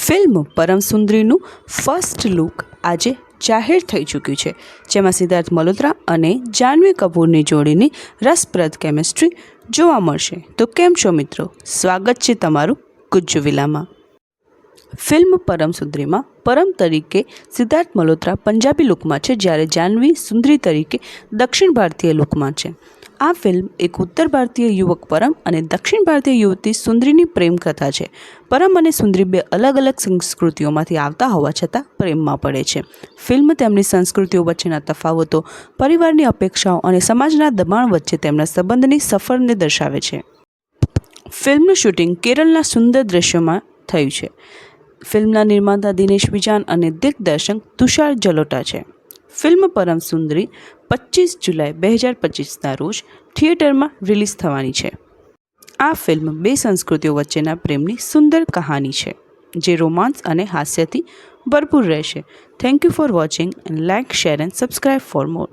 Film પરમ સુંદરીનું first look આજે જાહેર થઈ ચૂક્યું છે, જેમાં સિદ્ધાર્થ મલ્હોત્રા અને જાહ્નવી કપૂરની જોડીની રસપ્રદ કેમિસ્ટ્રી જોવા મળશે. તો કેમ છો મિત્રો, સ્વાગત છે તમારું ગુજ્જુ વિલામાં. ફિલ્મ પરમ સુંદરીમાં પરમ તરીકે સિદ્ધાર્થ મલ્હોત્રા પંજાબી લુકમાં છે, જ્યારે જાહ્નવી સુંદરી તરીકે દક્ષિણ ભારતીય લુકમાં છે. આ ફિલ્મ એક ઉત્તર ભારતીય યુવક પરમ અને દક્ષિણ ભારતીય યુવતી સુંદરીની પ્રેમ કથા છે. પરમ અને સુંદરી બે અલગ અલગ સંસ્કૃતિઓમાંથી આવતા હોવા છતાં પ્રેમમાં પડે છે. ફિલ્મ તેમની સંસ્કૃતિઓ વચ્ચેના તફાવતો, પરિવારની અપેક્ષાઓ અને સમાજના દબાણ વચ્ચે તેમના સંબંધની સફરને દર્શાવે છે. ફિલ્મનું શૂટિંગ કેરળના સુંદર દ્રશ્યોમાં થયું છે. ફિલ્મના નિર્માતા દિનેશ વિજાન અને દિગ્દર્શક તુષાર જલોટા છે. ફિલ્મ પરમ સુંદરી 25 જુલાઈ 2025ના રોજ થિયેટરમાં રિલીઝ થવાની છે. આ ફિલ્મ બે સંસ્કૃતિઓ વચ્ચેના પ્રેમની સુંદર કહાની છે, જે રોમાંસ અને હાસ્યથી ભરપૂર રહેશે. Thank you for watching and like, share and subscribe for more.